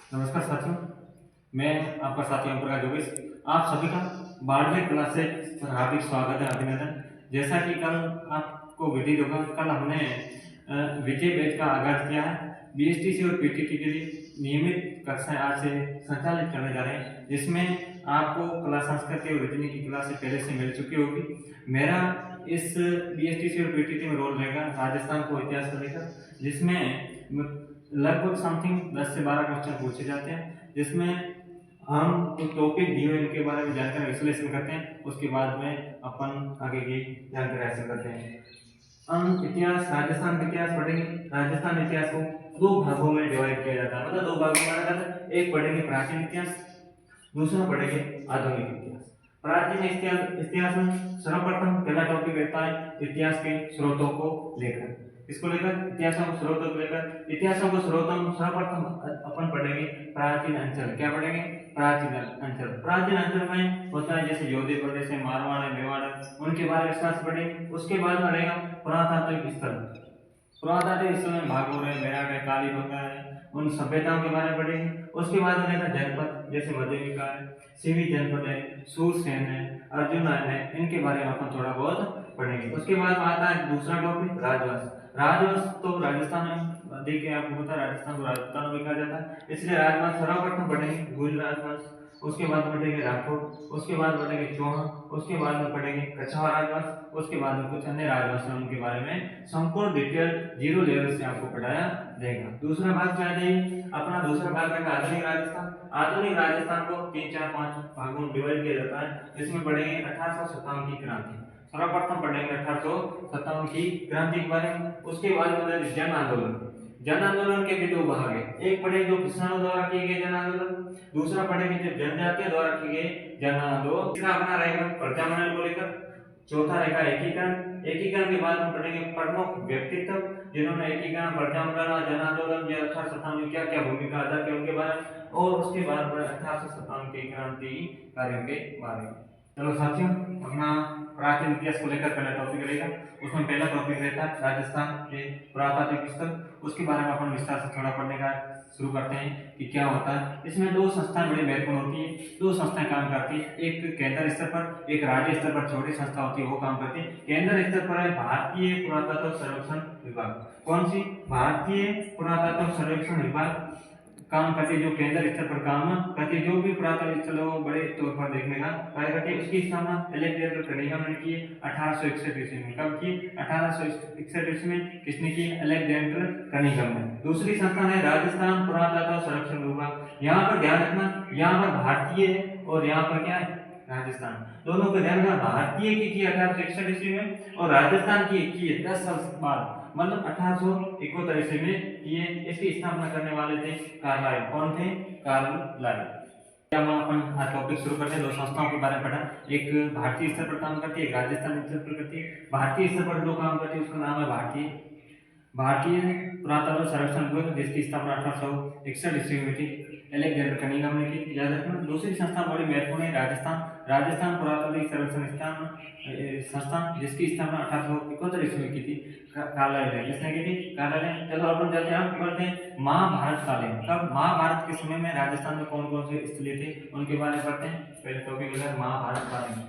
नमस्कार साथियों, मैं आपका साथी ओम प्रकाश जोगेश। आप सभी का 12वीं क्लास से हार्दिक स्वागत है, अभिनंदन। जैसा कि कल आपको विदित होगा, कल हमने विजय बैच का आगाज किया है। बीएसटीसी और पीटीटी के लिए नियमित कक्षाएं आज से संचालित करने जा रहे हैं, जिसमें आपको कला संस्कृति और रीजनिंग की क्लासें पहले से मिल चुकी होगी। मेरा इस बीएसटीसी और पीटीटी में रोल रहेगा राजस्थान को इतिहास को लेकर, जिसमें लगभग समथिंग 10 से 12 क्वेश्चन पूछे जाते हैं, जिसमें हम कुछ टॉपिक दिए हुए इनके बारे में जानकर विश्लेषण करते हैं। उसके बाद में अपन आगे की जानकारी हासिल करते हैं। हम इतिहास, राजस्थान का इतिहास पढ़ेंगे। राजस्थान इतिहास को दो भागों में डिवाइड किया जाता है, मतलब दो भागों में माना जाता है। एक पढ़ेंगे प्राचीन इतिहास, दूसरा पढ़ेंगे आधुनिक इतिहास। प्राचीन इतिहास में सर्वप्रथम पहला टॉपिक रहता है इतिहास के स्रोतों को लेकर। इसको लेकर इतिहासों को स्रोतों को लेकर इतिहासों को स्रोतों में सर्वप्रथम अपन पढ़ेंगे प्राचीन अंचल। क्या पढ़ेंगे? प्राचीन अंचल। प्राचीन अंचल में होता है जैसे योधी प्रदेश है, मारवाड़ है, मेवाड़ है, उनके बारे में विस्तार से पढ़ेंगे। उसके बाद में रहेगा पुरातात्विक स्थल। पुरातात्विक स्थल में भागोर है, मेरठ है, कालीबंगा है, उन सभ्यताओं के बारे में पढ़ेंगे। उसके बाद रहेगा जनपद, जैसे मध्यमिका है, सीवी जनपद है, सूरसेन है, अर्जुन है, इनके बारे में अपन थोड़ा बहुत पढ़ेंगे। उसके बाद आता है दूसरा टॉपिक राजवंश। राजवंश तो राजस्थान में देखिए, आपको पता है राजस्थान को राजस्थान में कहा जाता है, इसलिए राजवंश सर्वप्रथम पढ़ेंगे गुल राजवंश। उसके बाद पढ़ेंगे राठौर, उसके बाद पढ़ेंगे चौहान, उसके बाद में पढ़ेंगे कछवाहा राजवंश, उसके बाद में कुछ अन्य राजवंश उनके बारे में संपूर्ण डिटेल जीरो लेवल से आपको पढ़ाया जाएगा। दूसरा भाग क्या है? अपना दूसरा भाग रहेगा आधुनिक राजस्थान। आधुनिक राजस्थान को 3, 4, 5 भागों में डिवाइड किया जाता है। इसमें पढ़ेंगे 1857 की क्रांति। सर्वप्रथम पढ़ेंगे 1857 की क्रांति के बारे में। उसके बाद पढ़ेंगे जन आंदोलन। जन आंदोलन के भी दो भाग है। एक पढ़ेंगे जो किसानों द्वारा किए गए जन आंदोलन, दूसरा पढ़ेंगे जो जनजातियों द्वारा किए गए जन आंदोलन। तीसरा अपना रहेगा प्रजामंडल को लेकर। चौथा रहेगा एकीकरण। एकीकरण के बाद हम पढ़ेंगे प्रमुख व्यक्तित्व जिन्होंने एकीकरण, प्रजामंडल और जन आंदोलन या 1857 में क्या क्या भूमिका अदा की उनके बारे में, और उसके बाद 1857 की क्रांति कार्यों के बारे में। चलो साथियों, अपना प्राचीन इतिहास को लेकर पहला टॉपिक रहेगा। उसमें पहला टॉपिक रहता है राजस्थान के पुरातात्विक स्थल। उसके बारे में अपन विस्तार से थोड़ा पढ़ने का शुरू करते हैं कि क्या होता है। इसमें दो संस्थाएं बड़ी महत्वपूर्ण होती है। दो संस्थाएं काम करती है, एक केंद्र स्तर पर, एक राज्य स्तर पर छोटी संस्था होती है, वो काम करती है। केंद्र स्तर पर है भारतीय पुरातत्व सर्वेक्षण विभाग। कौन सी? भारतीय पुरातत्व सर्वेक्षण विभाग काम करती है, जो केंद्र स्तर पर काम करती है। जो भी पुरातत्व स्थल हो बड़े तौर पर देखने का कार्य करती है। उसकी स्थापना अलेक्जेंडर कनिंघम ने की 1861 ईस्वी में। कब की? 1861 ईस्वी में। किसने की? अलेक्जेंडर कनिंघम ने। दूसरी संस्थान है राजस्थान पुरातत्व संरक्षण विभाग। यहाँ पर ध्यान रखना, यहाँ पर भारतीय है और यहाँ पर क्या है? राजस्थान। दोनों को ध्यान रखना, भारतीय की 1861 ईस्वी में और राजस्थान की 10 साल बाद, मतलब 1871 ईस्वी में ये इसकी स्थापना करने वाले थे कार्लाइल। कौन थे? कार्लाइल। क्या हम अपन आज टॉपिक शुरू करते हैं। दो संस्थाओं के बारे में पढ़ा, एक भारतीय स्तर पर काम करती है, एक राजस्थान स्तर पर करती है। भारतीय स्तर पर जो काम करती है उसका नाम है भारतीय पुरातत्व सर्वेक्षण विभाग, जिसकी स्थापना 1861 ईस्वी में की अलेक्जेंडर कनिंघम ने की। याद रखना। दूसरी संस्था बड़ी महत्वपूर्ण है राजस्थान पुरातत्व सर्वेक्षण संस्थान, जिसकी स्थापना 1871 ईस्वी में की थी कार्लाइल ने। किसने की थी? कार्लाइल ने। चलो अपन चलते हैं, हम पढ़ते हैं महाभारत कालीन। कब? महाभारत के समय में राजस्थान में कौन कौन से स्थल थे उनके बारे में पढ़ते हैं। पहले टॉपिक है महाभारत कालीन।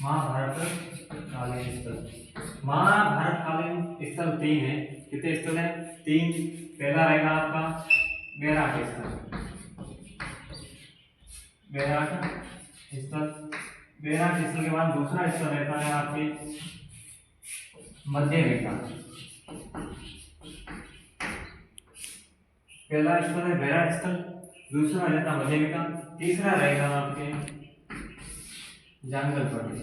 महाभारत कालीन स्थल। महाभारत कालीन स्थल 3 है। कितने स्थल है? 3। पहला रहेगा आपका बैराट स्थल। बैराट स्थल के बाद दूसरा स्थल रहता है आपके मध्यरेखा। पहला स्थल है बैराट स्थल, दूसरा रहता है मध्यरेखा, तीसरा रहेगा आपके जंगल प्रदेश।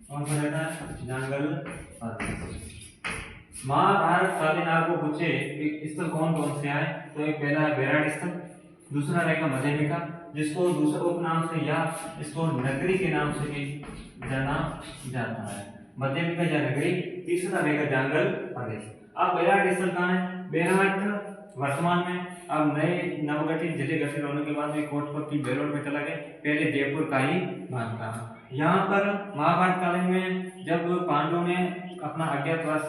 कौन सा रहता है? जंगल प्रदेश। महाभारत कालीन आपको पूछे स्थल कौन कौन से आए, तो एक पहला है बैराट स्थल, दूसरा रहेगा मध्यरेखा, जिसको दूसरे उपनाम से या इसको नगरी के नाम से भी जाना जाता है, मध्यरेखा या नगरी। तीसरा रहेगा जंगल प्रदेश। अब बैराट स्थल कहाँ है? बैराट वर्तमान में अब नए नवगठित जिले गठित होने के बाद में कोटपत्ती बेलोर में चला गया, पहले जयपुर का ही भाग था। यहाँ पर महाभारत कालीन में जब पांडवों ने अपना अज्ञातवास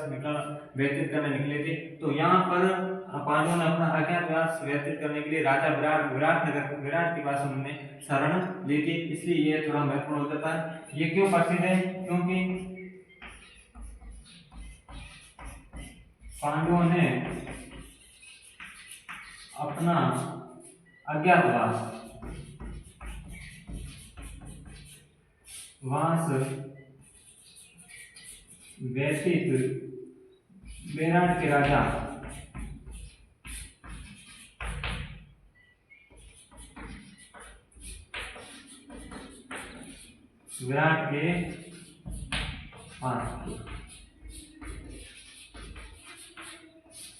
व्यतीत करने निकले थे, तो यहाँ पर पांडवों ने अपना अज्ञातवास व्यतीत करने के लिए राजा विराट के पास उन्होंने शरण ली थी, इसलिए ये थोड़ा महत्वपूर्ण हो जाता है। ये क्यों प्रसिद्ध है? क्योंकि पांडवों ने अपना अज्ञातवास व्यतीत विराट के राजा विराट के पास।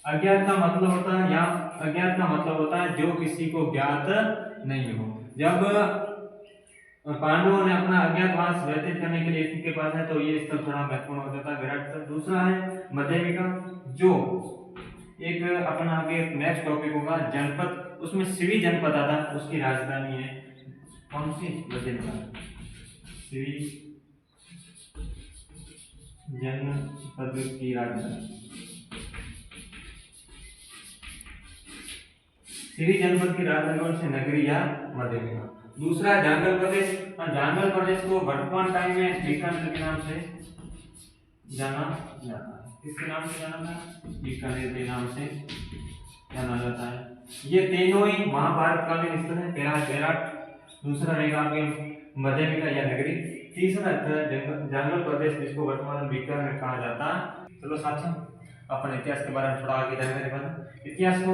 अज्ञात का मतलब होता है, या अज्ञात का मतलब होता है जो किसी को ज्ञात नहीं हो। जब पांडवों ने अपना अज्ञातवास व्यतीत करने के लिए इनके पास है, तो ये स्थल थोड़ा महत्वपूर्ण हो जाता है विराट। दूसरा है मध्यमिका, जो एक अपना आगे नेक्स्ट टॉपिक होगा जनपद, उसमें सिवी जनपद आता है, उसकी राजधानी है कौन सी? मध्यमिका। सिवी जनपद की राजधानी, सिवी जनपद की राजधानी कौन सी? नगरी या मध्यमिका। दूसरा जांगल प्रदेश, जांगल प्रदेश को वर्तमान टाइम में बीकानेर के नाम से जाना जाता है। किसके नाम से जाना जाता है? बीकानेर के नाम से जाना जाता है। ये तीनों ही महाभारत कालीन स्थल है। पहला विराट, दूसरा रहेगा आपके मध्यमिका या नगरी, तीसरा जांगल प्रदेश जिसको वर्तमान में बीकानेर कहा जाता है। चलो साथियों, अपन इतिहास के बारे में थोड़ा आगे जानकारी बना। इतिहास को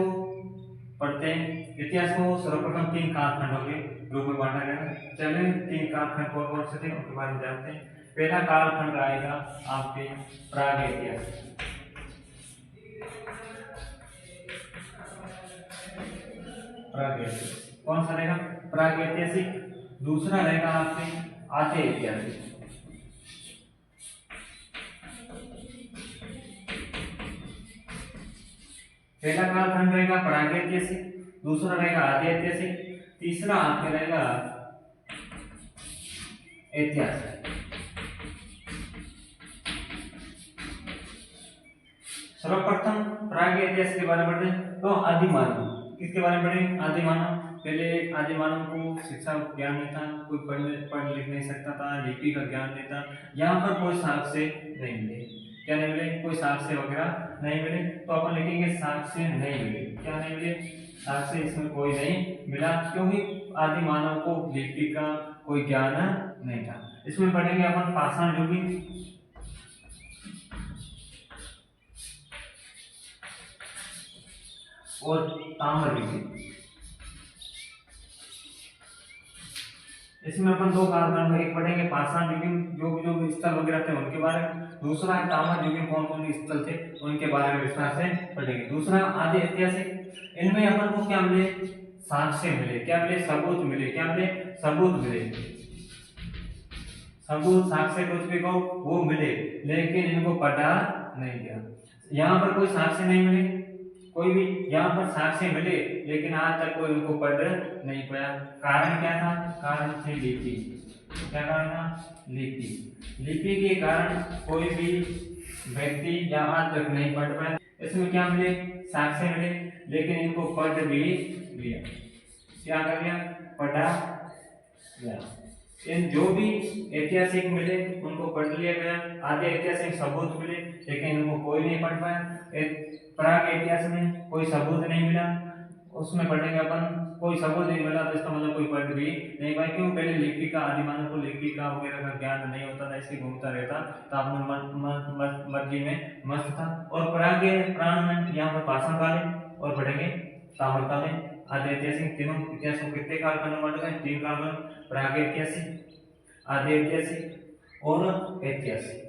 पढ़ते हैं। इतिहास को सर्वप्रथम 3 कालखंडों के रूप में बांटा गया। चलिए 3 कालखंड कौन से थे उनके बारे में जानते हैं। पहला कालखंड आएगा आपके प्राग इतिहास। कौन सा रहेगा? प्राग ऐतिहासिक। दूसरा रहेगा आपके आद्य ऐतिहासिक। पहला कालखंड रहेगा प्रागैतिहासिक, दूसरा रहेगा आद्य ऐतिहासिक, तीसरा आपके रहेगा ऐतिहासिक। सर्वप्रथम प्रागैतिहासिक के बारे में पढ़ते हैं। तो आदि मानव, किसके बारे में पढ़ेंगे? आदि मानव। पहले आदि मानव को शिक्षा ज्ञान नहीं था, कोई पढ़ लिख नहीं सकता था, लिपि का ज्ञान नहीं था। यहाँ पर कोई साक्ष्य नहीं मिले। क्या नहीं मिले? कोई साक्ष्य वगैरह नहीं मिले। तो अपन लिखेंगे साक्ष्य नहीं मिले। क्या नहीं मिले? साक्ष्य इसमें कोई नहीं मिला, क्योंकि आदि मानव को लिपि का कोई ज्ञान नहीं था। इसमें पढ़ेंगे अपन पाषाण युगीन और ताम्र युगीन। इसमें अपन 2 कालखंड, एक पढ़ेंगे पाषाण युगीन जो स्थल वगैरह थे उनके बारे में, दूसरा है ताम्र युगीन कौन कौन स्थल थे उनके बारे में विस्तार से पढ़ेंगे। दूसरा आदि ऐतिहासिक। इनमें अपन को क्या मिले? साक्ष्य मिले। क्या मिले? सबूत मिले। क्या मिले? सबूत मिले। सबूत, साक्ष्य कुछ भी कहो वो मिले, लेकिन इनको पढ़ा नहीं गया। यहाँ पर कोई साक्ष्य नहीं मिले, कोई भी यहाँ पर साक्ष्य मिले, लेकिन आज तक कोई उनको पढ़ नहीं पाया। कारण क्या था? कारण थे लिपि। क्या कारण था? लिपि। लिपि के कारण कोई भी व्यक्ति या आज तक नहीं पढ़ पाया। इसमें क्या मिले? साक्ष्य मिले, लेकिन इनको पढ़ भी लिया। क्या कर लिया? पढ़ा गया। इन जो भी ऐतिहासिक मिले उनको पढ़ लिया गया। आधे ऐतिहासिक सबूत मिले, लेकिन इनको कोई नहीं पढ़ पाया। प्राग इतिहास में कोई सबूत नहीं मिला, उसमें पढ़ेंगे अपन कोई सबूत नहीं मिला, तो इसका मतलब कोई पढ़ भी नहीं पाए। क्यों? पहले लिपि का आदि मानव को लिपि का वगैरह का ज्ञान नहीं होता था, इसलिए घूमता रहता तो अपने मर्जी में मस्त था। और प्राग प्राण में यहाँ पर पाषाण कालीन और पढ़ेंगे ताम्रकालीन, आदि ऐतिहासिक। तीनों इतिहास को कितने कालखंड में बांटा है? 3 कालखंड, प्राग ऐतिहासिक, आदि ऐतिहासिक और ऐतिहासिक।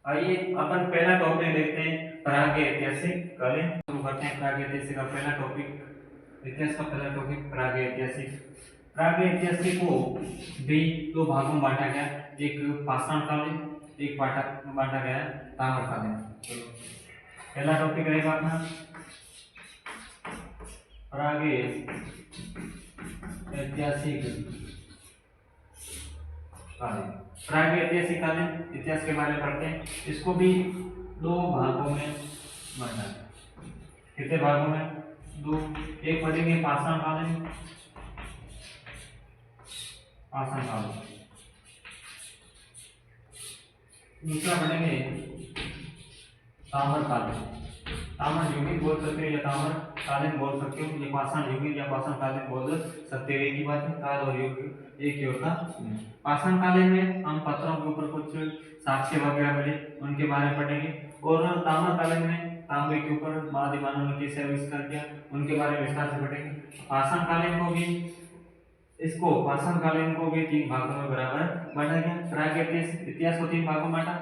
आइए अपन पहला टॉपिक देखते हैं प्राग ऐतिहासिक कालीन। शुरू करते हैं प्राग ऐतिहासिक का पहला टॉपिक। इतिहास का पहला टॉपिक प्राग ऐतिहासिक। प्राग ऐतिहासिक को भी 2 भागों में बांटा गया, एक पाषाण कालीन, एक बांटा गया ताम्रकालीन। पहला टॉपिक रहेगा अपना प्रागैतिहासिक कालीन। प्रागैतिहासिक कालीन इतिहास के बारे में पढ़ते हैं। इसको भी दो भागों में बांटा है। कितने भागों में? दो। एक पढ़ेंगे पाषाण कालीन, दूसरा पढ़ेंगे ताम्र कालीन। ताम्र युगीन बोल सकते हो या ताम्र कालीन बोल सकते हो, ये पाषाण युगीन या पाषाण कालीन बोल सकते हो, एक ही बात है, काल और युग एक ही होता है। पाषाण कालीन में हम पत्थरों के ऊपर कुछ साक्ष्य वगैरह मिले उनके बारे में पढ़ेंगे, और ताम्र कालीन में तांबे के ऊपर आदि मानव ने कैसे आविष्कार किया उनके बारे में विस्तार से पढ़ेंगे। पाषाण कालीन को भी तीन भागों में बराबर बांटा गया। प्रागैतिहासिक इतिहास को तीन भागों में बांटा,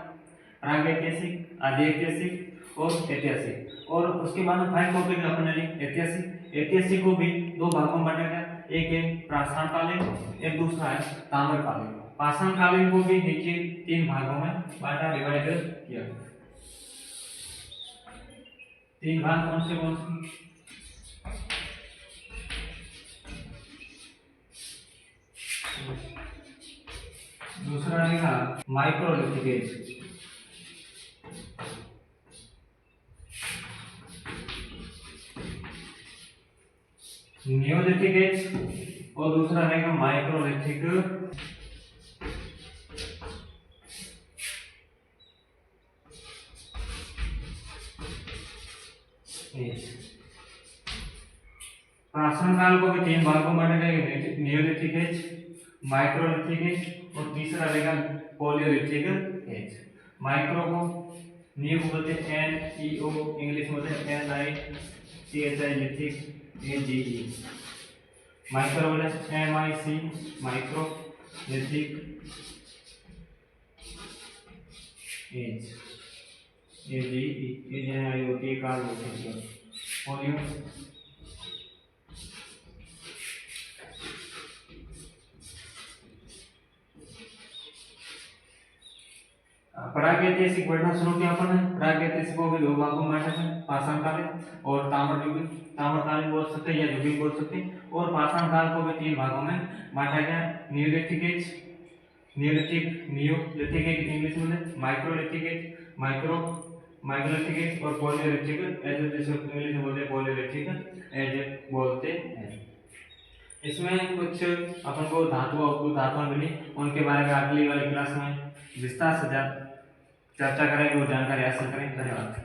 प्रागैतिहासिक, आदिऐतिहासिक और ऐतिहासिक। और उसके बाद में फाइव टॉपिक अपने लिए ऐतिहासिक को भी दो भागों में बांटा गया, एक है पाषाण कालीन, एक दूसरा है ताम्र कालीन। पाषाण कालीन को भी नीचे तीन भागों में बांटा, डिवाइड किया। तीन भाग कौन से? दूसरा रहेगा माइक्रोलिथिक एज, नियोलिथिक एज, और दूसरा रहेगा माइक्रोलिथिक एज। पाषाण काल को भी तीन भागों में बांटा गया, नियोलिथिक एज, माइक्रोलिथिक एज, और तीसरा रहेगा पॉलियोलिथिक एज। माइक्रो को न्यू को बोलते हैं NEO, इंग्लिश में बोलते हैं LITHI, लिथिक AGE। माइक्रो बोले MIC, micro lithic age, AGE, AGI काल होती है। पोलियो प्रागैतिहासिक पढ़ना शुरू किया अपन। प्रागैतिहासिक को भी दो भागों में बांटा है, पाषाण कालीन और ताम्र कालीन बोल सकते हैं या युगीन बोल सकते हैं। और पाषाण काल को भी तीन भागों में बांटा गया, neolithic age, neolithic age English में माइक्रोलिथिक एज, माइक्रोलिथिक एज, और पॉलियोलिथिक एज, जैसे इंग्लिश में बोलते हैं पॉलियोलिथिक एज बोलते हैं। इसमें कुछ अपन को धातुएं मिली, उनके बारे में अगली वाली क्लास में विस्तार से चर्चा करेंगे और जानकारी हासिल करेंगे। धन्यवाद।